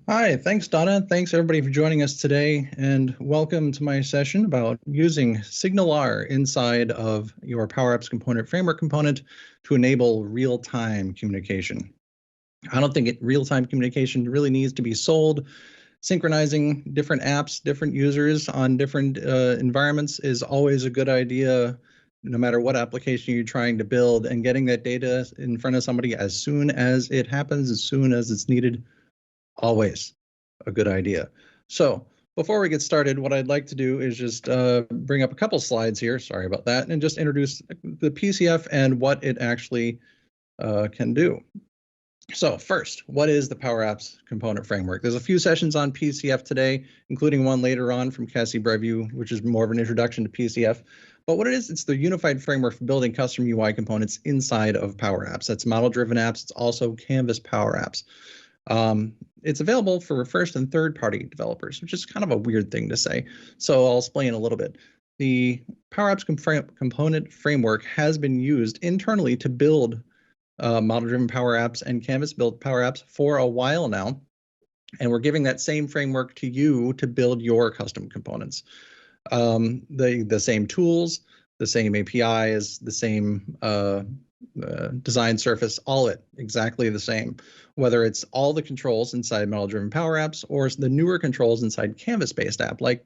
Hi, thanks Donna. Thanks everybody for joining us today, and welcome to my session about using SignalR inside of your PowerApps component framework component to enable real-time communication. I don't think real-time communication really needs to be sold. Synchronizing different apps, different users on different environments is always a good idea, no matter what application you're trying to build, and getting that data in front of somebody as soon as it happens, as soon as it's needed, always a good idea. So before we get started, what I'd like to do is just bring up a couple slides here, sorry about that, and just introduce the PCF and what it actually can do. So first, what is the PowerApps component framework? There's a few sessions on PCF today, including one later on from Cassie Brevu, which is more of an introduction to PCF. But what it is, it's the unified framework for building custom UI components inside of PowerApps. That's model-driven apps. It's also Canvas PowerApps. It's available for first and third party developers, which is kind of a weird thing to say. So I'll explain a little bit. The PowerApps component framework has been used internally to build model-driven Power Apps and Canvas-built Power Apps for a while now, and we're giving that same framework to you to build your custom components. The same tools, the same APIs, the same design surface, all it exactly the same. Whether it's all the controls inside model-driven Power Apps or the newer controls inside Canvas-based app, like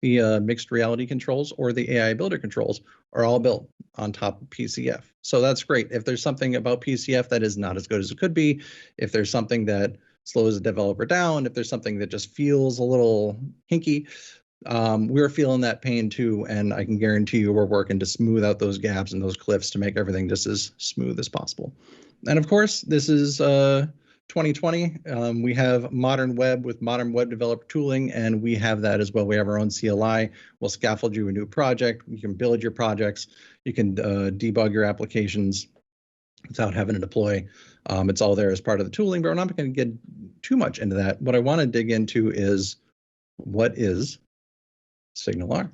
the mixed reality controls or the AI builder controls, are all built on top of PCF. So that's great. If there's something about PCF that is not as good as it could be, if there's something that slows a developer down, if there's something that just feels a little hinky, we're feeling that pain too, and I can guarantee you we're working to smooth out those gaps and those cliffs to make everything just as smooth as possible. And of course, this is 2020. We have modern web with modern web developer tooling, and we have that as well. We have our own CLI. We'll scaffold you a new project. You can build your projects. You can debug your applications without having to deploy. It's all there as part of the tooling, but we're not going to get too much into that. What I want to dig into is what is SignalR.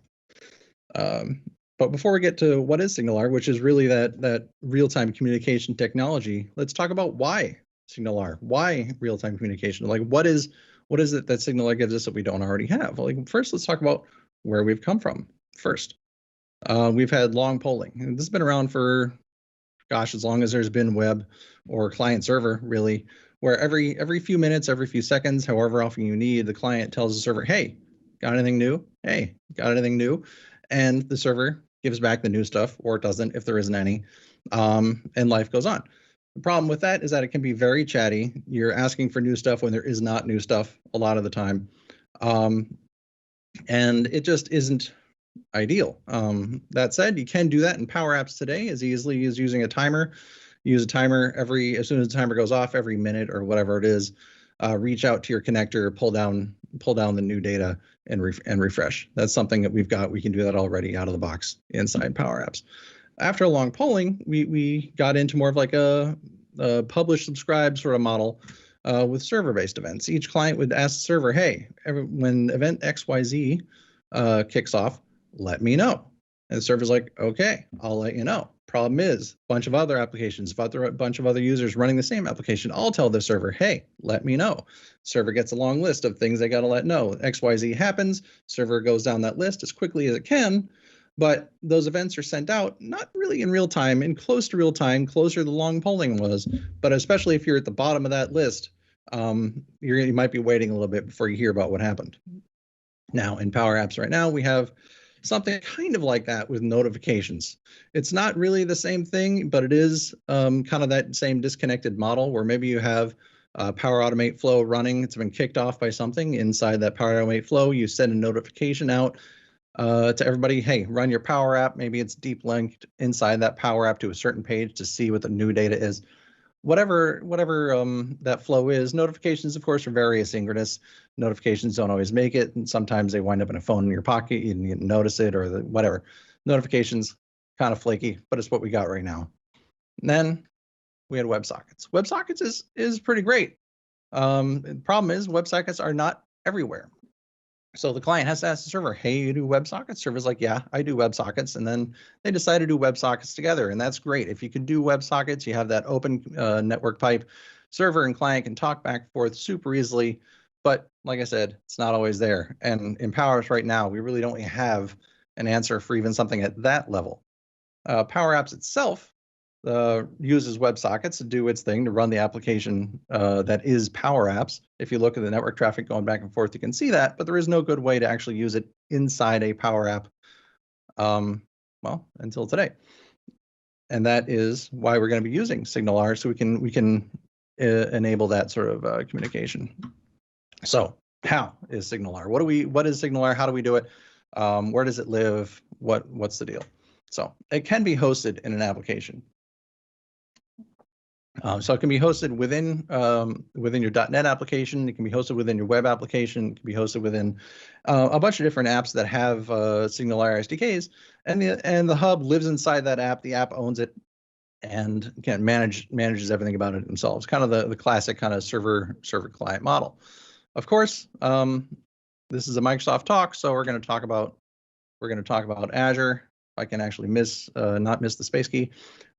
But before we get to what is SignalR, which is really that real-time communication technology, let's talk about why SignalR. Why real-time communication? Like, what is it that SignalR gives us that we don't already have? Like, first, let's talk about where we've come from. First, we've had long polling. And this has been around for, gosh, as long as there's been web or client server, really, where every few minutes, every few seconds, however often you need, the client tells the server, hey, got anything new? Hey, got anything new? And the server gives back the new stuff, or it doesn't if there isn't any, and life goes on. The problem with that is that it can be very chatty. You're asking for new stuff when there is not new stuff a lot of the time. And it just isn't ideal. That said, you can do that in Power Apps today as easily as using a timer. Use a timer as soon as the timer goes off, every minute or whatever it is. Reach out to your connector, pull down the new data, and refresh. That's something that we've got. We can do that already out of the box inside Power Apps. After a long polling, we got into more of like a publish subscribe sort of model with server-based events. Each client would ask the server, hey, when event XYZ kicks off, let me know. And the server's like, okay, I'll let you know. Problem is, a bunch of other applications, a bunch of other users running the same application, all tell the server, hey, let me know. Server gets a long list of things they got to let know. XYZ happens, server goes down that list as quickly as it can, but those events are sent out, not really in real time, in close to real time, closer to the long polling was, but especially if you're at the bottom of that list, you might be waiting a little bit before you hear about what happened. Now, in Power Apps right now, we have something kind of like that with notifications. It's not really the same thing, but it is kind of that same disconnected model where maybe you have Power Automate flow running. It's been kicked off by something inside that Power Automate flow. You send a notification out to everybody, hey, run your Power App. Maybe it's deep linked inside that Power App to a certain page to see what the new data is. Whatever that flow is. Notifications, of course, are very asynchronous. Notifications don't always make it, and sometimes they wind up in a phone in your pocket. You didn't notice it, or whatever. Notifications, kind of flaky, but it's what we got right now. And then we had WebSockets. WebSockets is pretty great. The problem is WebSockets are not everywhere. So the client has to ask the server, hey, you do WebSockets? Server's like, yeah, I do WebSockets. And then they decide to do WebSockets together. And that's great. If you can do WebSockets, you have that open network pipe. Server and client can talk back and forth super easily. But like I said, it's not always there. And in PowerApps right now, we really don't have an answer for even something at that level. PowerApps itself uses WebSockets to do its thing to run the application that is PowerApps. If you look at the network traffic going back and forth, you can see that, but there is no good way to actually use it inside a PowerApp, well, until today. And that is why we're going to be using SignalR, so we can enable that sort of communication. So how is SignalR? What is SignalR? How do we do it? Where does it live? What's the deal? So it can be hosted in an application. So it can be hosted within your .NET application. It can be hosted within your web application. It can be hosted within a bunch of different apps that have SignalR SDKs, and the hub lives inside that app. The app owns it and manages everything about it themselves. Kind of the classic kind of server client model. Of course, this is a Microsoft talk, so we're going to talk about Azure. If I can actually not miss the space key.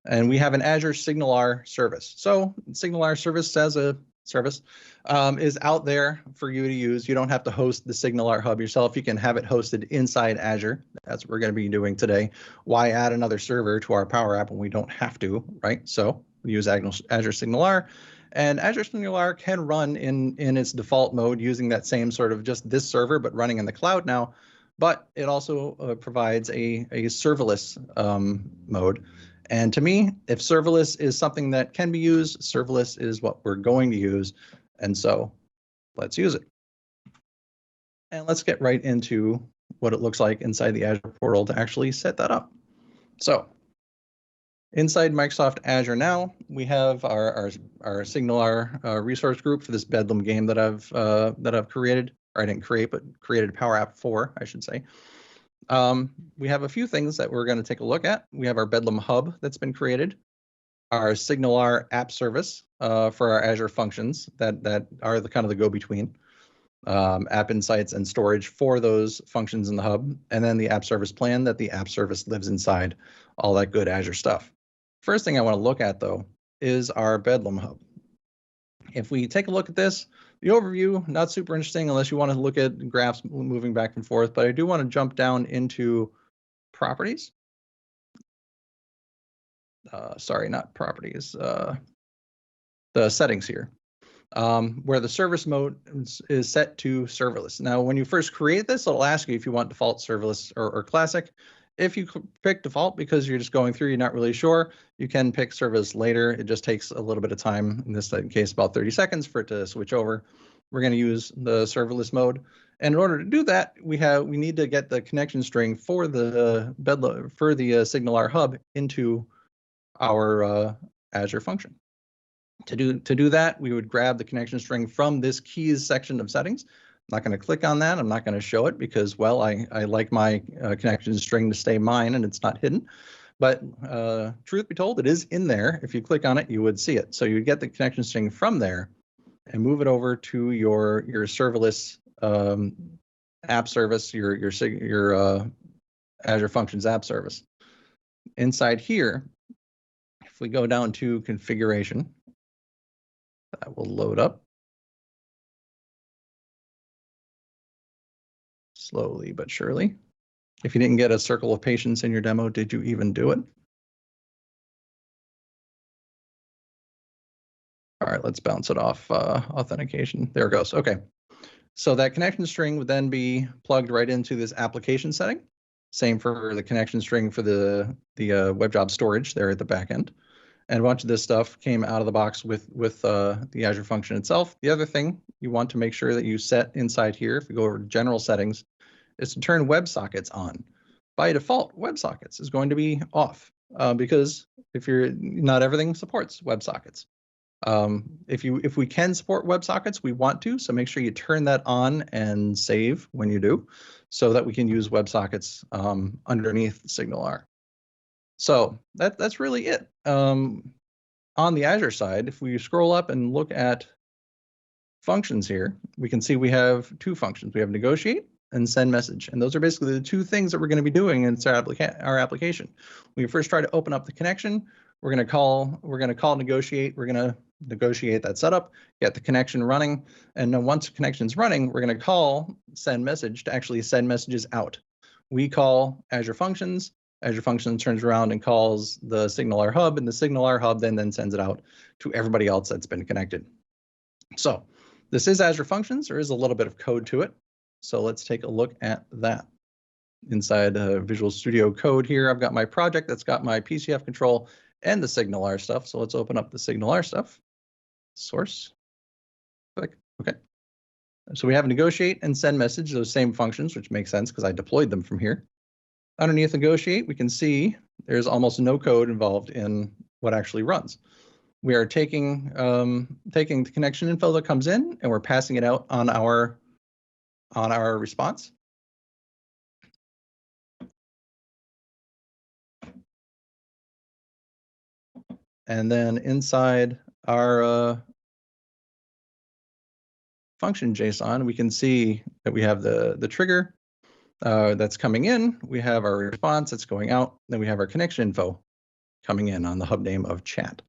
And we have an Azure SignalR Service. So SignalR Service as a service is out there for you to use. You don't have to host the SignalR Hub yourself. You can have it hosted inside Azure. That's what we're going to be doing today. Why add another server to our Power App when we don't have to, right? So we use Azure SignalR. And Azure SignalR can run in its default mode using that same sort of just this server, but running in the cloud now. But it also provides a serverless mode. And to me, if serverless is something that can be used, serverless is what we're going to use. And so let's use it. And let's get right into what it looks like inside the Azure portal to actually set that up. So inside Microsoft Azure now, we have our SignalR resource group for this Bedlam game that I've created. Or I didn't create, but created Power App 4, I should say. We have a few things that we're going to take a look at. We have our Bedlam Hub that's been created, our SignalR app service for our Azure Functions that are the kind of the go-between, app insights and storage for those functions in the hub, and then the app service plan that the app service lives inside, all that good Azure stuff. First thing I want to look at, though, is our Bedlam Hub. If we take a look at this, the overview, not super interesting unless you want to look at graphs moving back and forth, but I do want to jump down into properties. Sorry, not properties, the settings here, where the service mode is set to serverless. Now, when you first create this, it'll ask you if you want default serverless or classic. If you pick default because you're just going through, you're not really sure, you can pick serverless later. It just takes a little bit of time, in this case about 30 seconds for it to switch over. We're going to use the serverless mode. And in order to do that, we need to get the connection string for the SignalR Hub into our Azure function. To do that, we would grab the connection string from this keys section of settings. I'm not going to click on that. I'm not going to show it because, well, I like my connection string to stay mine and it's not hidden. But truth be told, it is in there. If you click on it, you would see it. So you get the connection string from there and move it over to your serverless app service, your Azure Functions app service. Inside here, if we go down to configuration, that will load up. Slowly but surely. If you didn't get a circle of patience in your demo, did you even do it? All right, let's bounce it off authentication. There it goes. Okay. So that connection string would then be plugged right into this application setting. Same for the connection string for the web job storage there at the back end. And a bunch of this stuff came out of the box with the Azure function itself. The other thing you want to make sure that you set inside here, if we go over to general settings, is to turn WebSockets on. By default, WebSockets is going to be off because not everything supports WebSockets. If we can support WebSockets, we want to, so make sure you turn that on and save when you do, so that we can use WebSockets underneath SignalR. So that's really it. On the Azure side, if we scroll up and look at functions here, we can see we have two functions. We have negotiate and send message. And those are basically the two things that we're going to be doing in our application. When you first try to open up the connection, We're going to call negotiate. We're going to negotiate that setup, get the connection running. And then once the connection's running, we're going to call send message to actually send messages out. We call Azure Functions. Azure Functions turns around and calls the SignalR Hub, and the SignalR Hub then sends it out to everybody else that's been connected. So this is Azure Functions. There is a little bit of code to it. So let's take a look at that. Inside Visual Studio Code here, I've got my project that's got my PCF control and the SignalR stuff. So let's open up the SignalR stuff. Source. Click. Okay. So we have negotiate and send message, those same functions, which makes sense because I deployed them from here. Underneath negotiate, we can see there's almost no code involved in what actually runs. We are taking the connection info that comes in and we're passing it out on our response. And then inside our function JSON, we can see that we have the trigger that's coming in. We have our response that's going out. Then we have our connection info coming in on the hub name of chat.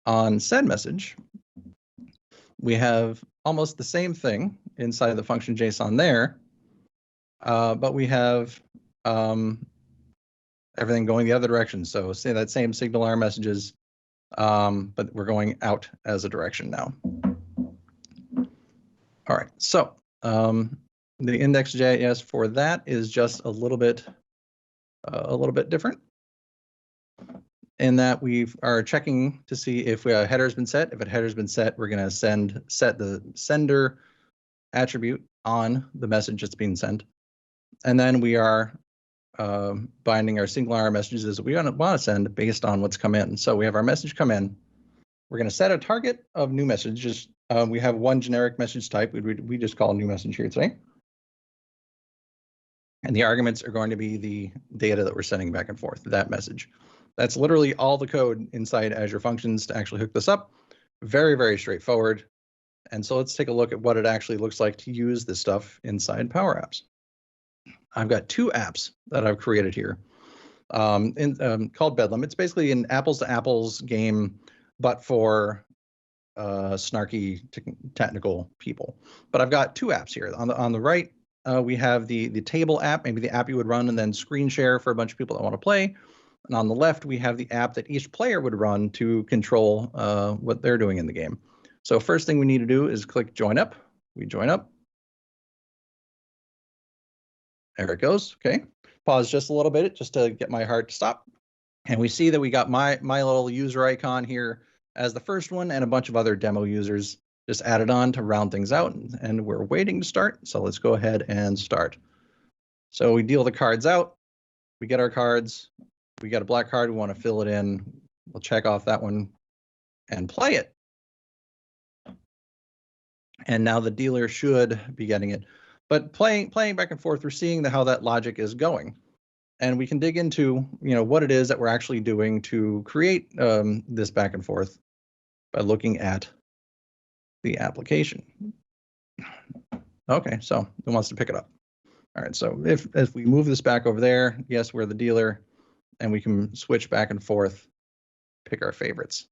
On send message, we have almost the same thing inside the function JSON there, but we have everything going the other direction. So say that same SignalR messages, but we're going out as a direction now. All right, so the index.js for that is just a little bit different in that we are checking to see if a header has been set. If a header has been set, we're going to set the sender attribute on the message that's being sent, and then we are binding our SignalR messages that we want to send based on what's come in. So we have our message come in. We're going to set a target of new messages. We have one generic message type. We just call a new message here today. And the arguments are going to be the data that we're sending back and forth, that message. That's literally all the code inside Azure Functions to actually hook this up. Very, very straightforward. And so let's take a look at what it actually looks like to use this stuff inside PowerApps. I've got two apps that I've created here called Bedlam. It's basically an apples to apples game, but for snarky technical people. But I've got two apps here. On the right, we have the table app, maybe the app you would run and then screen share for a bunch of people that want to play. And on the left, we have the app that each player would run to control what they're doing in the game. So first thing we need to do is click join up. We join up. There it goes. Okay. Pause just a little bit just to get my heart to stop. And we see that we got my little user icon here as the first one and a bunch of other demo users just added on to round things out. And we're waiting to start. So let's go ahead and start. So we deal the cards out. We get our cards. We got a black card. We want to fill it in. We'll check off that one and play it. And now the dealer should be getting it. But playing back and forth, we're seeing how that logic is going. And we can dig into what it is that we're actually doing to create this back and forth by looking at the application. Okay, so it wants to pick it up. All right, so if we move this back over there, yes, we're the dealer, and we can switch back and forth, pick our favorites.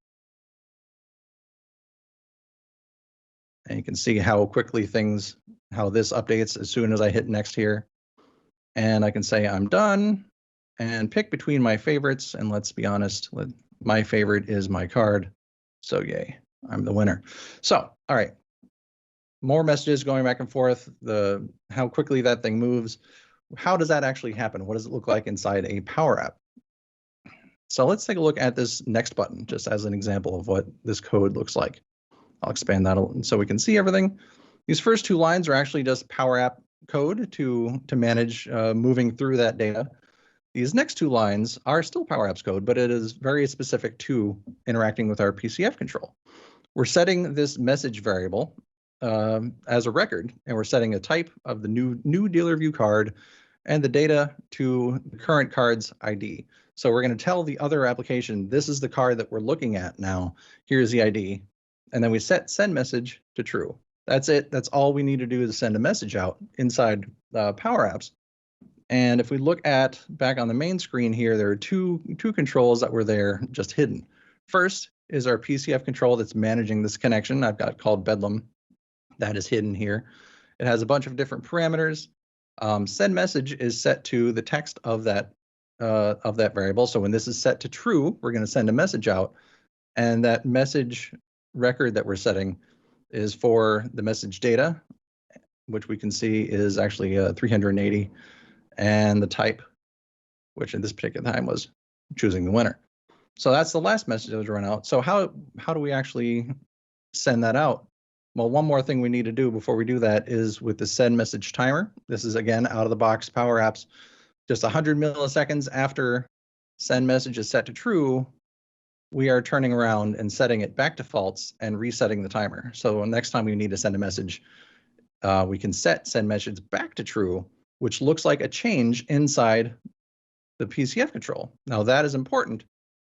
And you can see how quickly how this updates as soon as I hit next here. And I can say I'm done and pick between my favorites. And let's be honest, my favorite is my card. So yay, I'm the winner. So, all right, more messages going back and forth, how quickly that thing moves. How does that actually happen? What does it look like inside a Power App? So let's take a look at this next button, just as an example of what this code looks like. I'll expand that so we can see everything. These first two lines are actually just Power App code to manage moving through that data. These next two lines are still Power Apps code, but it is very specific to interacting with our PCF control. We're setting this message variable as a record, and we're setting a type of the new dealer view card and the data to the current card's ID. So we're going to tell the other application, this is the card that we're looking at now. Here's the ID. And then we set send message to true. That's it. That's all we need to do is send a message out inside Power Apps. And if we look at back on the main screen here, there are two controls that were there just hidden. First is our PCF control that's managing this connection. I've got called Bedlam. That is hidden here. It has a bunch of different parameters. Send message is set to the text of that variable. So when this is set to true, we're going to send a message out, and that message record that we're setting is for the message data, which we can see is actually 380, and the type, which in this particular time was choosing the winner. So that's the last message that was run out. So how do we actually send that out? Well, one more thing we need to do before we do that is with the send message timer. This is, again, out of the box PowerApps. Just 100 milliseconds after send message is set to true, we are turning around and setting it back to false and resetting the timer. So next time we need to send a message, we can set send message back to true, which looks like a change inside the PCF control. Now that is important,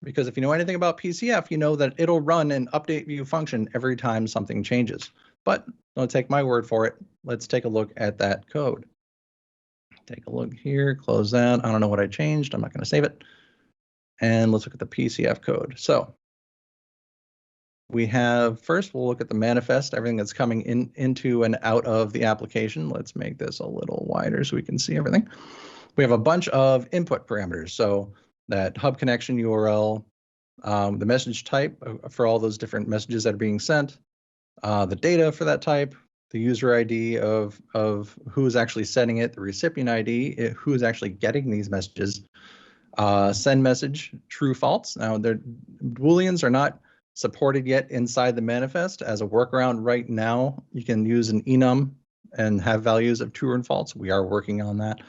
because if you know anything about PCF, you know that it'll run an update view function every time something changes. But don't take my word for it. Let's take a look at that code. Take a look here, close that. I don't know what I changed. I'm not going to save it. And let's look at the PCF code. So we have, first we'll look at the manifest, everything that's coming into and out of the application. Let's make this a little wider so we can see everything. We have a bunch of input parameters. So that hub connection URL, the message type for all those different messages that are being sent, the data for that type, the user ID of who is actually sending it, the recipient ID, who is actually getting these messages, send message, true, false. Now, Booleans are not supported yet inside the manifest. As a workaround right now, you can use an enum and have values of true and false. We are working on that.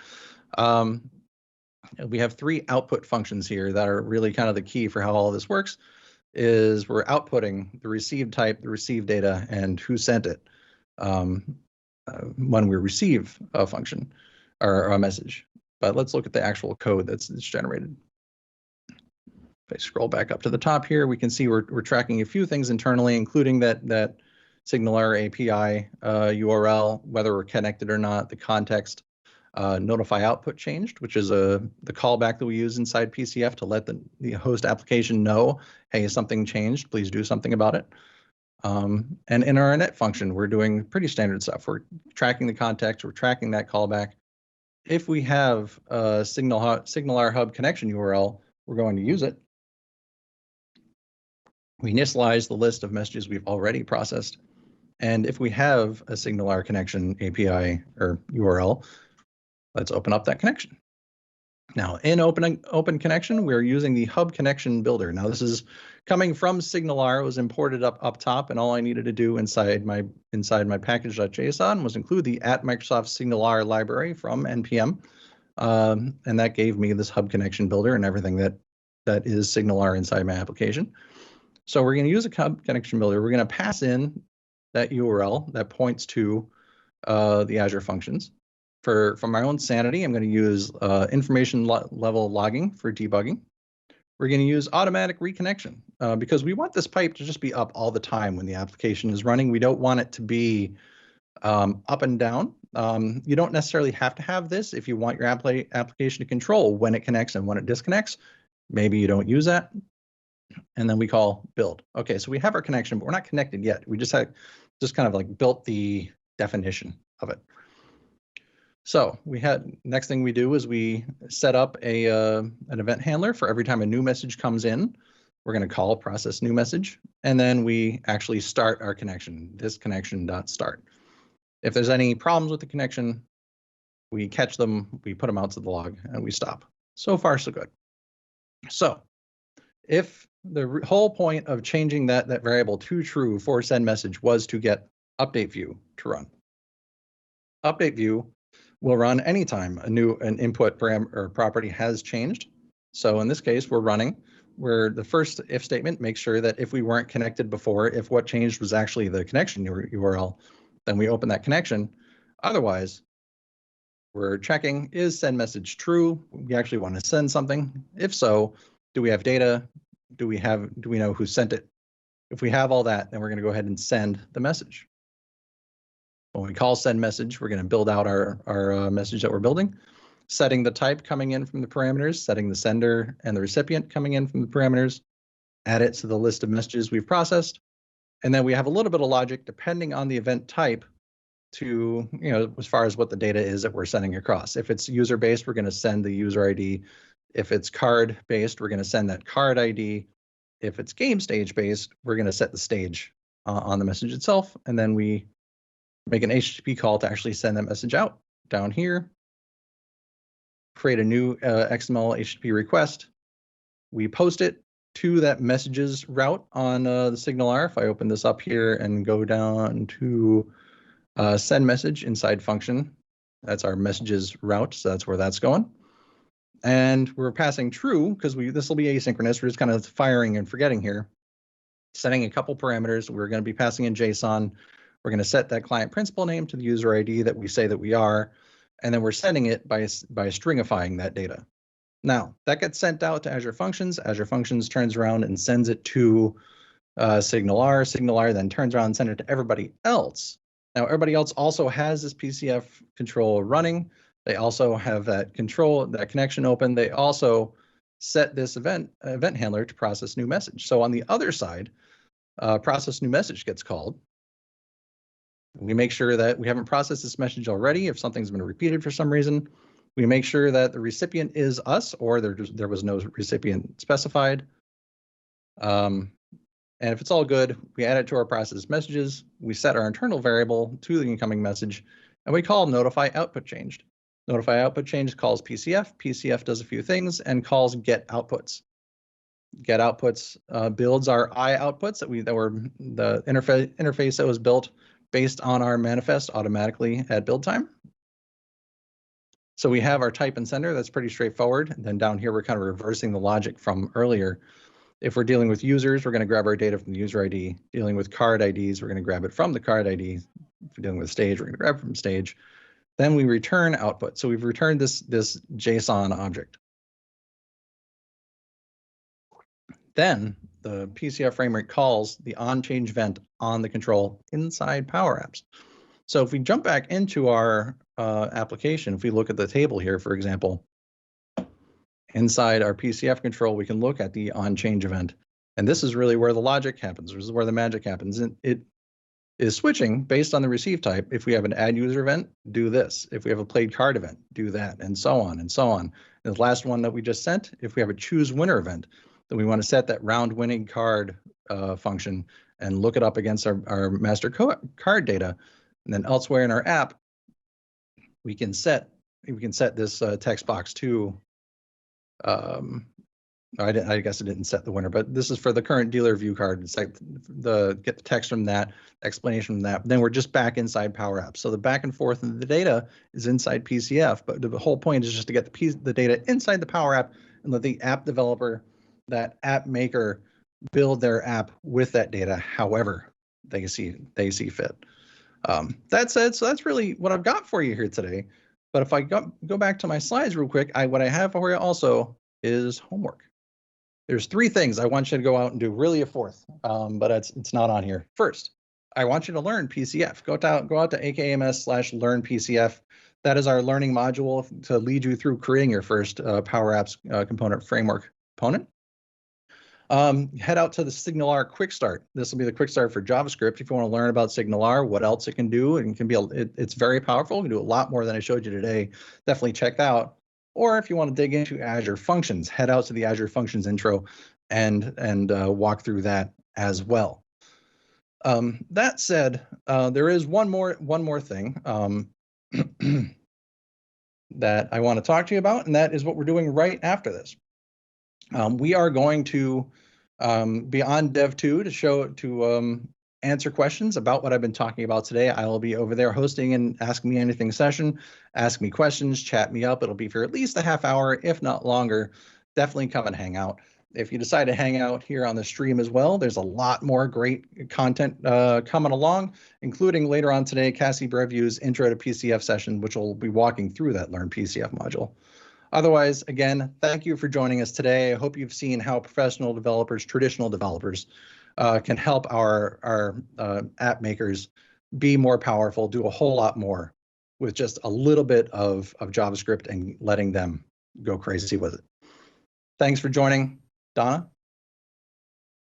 We have 3 output functions here that are really kind of the key for how all of this works. Is we're outputting the received type, the received data, and who sent it when we receive a function or a message. But let's look at the actual code that's generated. If I scroll back up to the top here, we can see we're tracking a few things internally, including that SignalR API URL, whether we're connected or not, the context, notify output changed, which is the callback that we use inside PCF to let the host application know, hey, something changed, please do something about it. And in our init function, we're doing pretty standard stuff. We're tracking the context, we're tracking that callback. If we have a SignalR hub connection URL, we're going to use it. We initialize the list of messages we've already processed. And if we have a SignalR connection API or URL, let's open up that connection. Now, in open connection, we're using the hub connection builder. Now, this is coming from SignalR. It was imported up top, and all I needed to do inside my package.json was include the @Microsoft SignalR library from npm, and that gave me this hub connection builder and everything that is SignalR inside my application. So we're going to use a hub connection builder. We're going to pass in that URL that points to the Azure Functions. For my own sanity, I'm going to use information level logging for debugging. We're going to use automatic reconnection because we want this pipe to just be up all the time when the application is running. We don't want it to be up and down. You don't necessarily have to have this if you want your application to control when it connects and when it disconnects. Maybe you don't use that. And then we call build. Okay, so we have our connection, but we're not connected yet. We just kind of like built the definition of it. So next thing we do is we set up an event handler for every time a new message comes in. We're going to call process new message, and then we actually start our connection, this connection.start. If there's any problems with the connection, we catch them, we put them out to the log, and we stop. So far, so good. So if the whole point of changing that variable to true for send message was to get update view to run. Update view will run anytime an input param or property has changed. So in this case, we're running where the first if statement makes sure that if we weren't connected before, if what changed was actually the connection URL, then we open that connection. Otherwise, we're checking, is send message true? We actually want to send something. If so, do we have data? Do we know who sent it? If we have all that, then we're going to go ahead and send the message. When we call send message, we're going to build out our message that we're building. setting the type coming in from the parameters, setting the sender and the recipient coming in from the parameters, add it to the list of messages we've processed. And then we have a little bit of logic depending on the event type to, as far as what the data is that we're sending across. If it's user-based, we're going to send the user ID. If it's card-based, we're going to send that card ID. If it's game stage-based, we're going to set the stage on the message itself. And then we make an HTTP call to actually send that message out down here. Create a new XML HTTP request. We post it to that messages route on the SignalR. If I open this up here and go down to send message inside function, that's our messages route, so that's where that's going. And we're passing true because this will be asynchronous. We're just kind of firing and forgetting here. Setting a couple parameters. We're going to be passing in JSON. We're going to set that client principal name to the user ID that we say that we are, and then we're sending it by stringifying that data. Now, that gets sent out to Azure Functions. Azure Functions turns around and sends it to SignalR. SignalR then turns around and sends it to everybody else. Now, everybody else also has this PCF control running. They also have that control, that connection open. They also set this event handler to process new message. So on the other side, process new message gets called. We make sure that we haven't processed this message already. If something's been repeated for some reason, we make sure that the recipient is us, or there was no recipient specified. And if it's all good, we add it to our process messages. We set our internal variable to the incoming message, and we call notify output changed. Notify output change calls PCF. PCF does a few things and calls get outputs. Get outputs builds our I outputs that were the interface that was built based on our manifest automatically at build time. So we have our type and sender. That's pretty straightforward. And then down here, we're kind of reversing the logic from earlier. If we're dealing with users, we're going to grab our data from the user ID. Dealing with card IDs, we're going to grab it from the card ID. If we're dealing with stage, we're going to grab it from stage. Then we return output. So we've returned this JSON object. Then the PCF framework calls the onChange event on the control inside PowerApps. So if we jump back into our application, if we look at the table here, for example, inside our PCF control, we can look at the onChange event. And this is really where the logic happens. This is where the magic happens. And it is switching based on the receive type. If we have an add user event, do this. If we have a played card event, do that, and so on and so on. And the last one that we just sent, if we have a choose winner event, then we want to set that round winning card function and look it up against our master card data. And then elsewhere in our app, we can set this text box to I guess I didn't set the winner, but this is for the current dealer view card. It's like get the text from that, explanation from that. Then we're just back inside PowerApps. So the back and forth of the data is inside PCF, but the whole point is just to get the data inside the Power App and let the app developer, that app maker, build their app with that data however they see fit. That said, so that's really what I've got for you here today. But if I go back to my slides real quick, what I have for you also is homework. There's 3 things I want you to go out and do, really a 4th, but it's not on here. First, I want you to learn PCF. Go out to AKMS/learn PCF. That is our learning module to lead you through creating your first PowerApps component framework component. Head out to the SignalR Quick Start. This will be the quick start for JavaScript. If you want to learn about SignalR, what else it can do, and it's very powerful. It can do a lot more than I showed you today. Definitely check that out. Or if you want to dig into Azure Functions, head out to the Azure Functions intro and walk through that as well. That said, there is one more thing that I want to talk to you about, and that is what we're doing right after this. We are going to be on Dev2 to answer questions about what I've been talking about today. I will be over there hosting an Ask Me Anything session. Ask me questions, chat me up. It'll be for at least a half hour, if not longer. Definitely come and hang out. If you decide to hang out here on the stream as well, there's a lot more great content coming along, including later on today, Cassie Breview's Intro to PCF session, which will be walking through that Learn PCF module. Otherwise, again, thank you for joining us today. I hope you've seen how professional developers, traditional developers, can help our app makers be more powerful, do a whole lot more with just a little bit of JavaScript and letting them go crazy with it. Thanks for joining, Donna.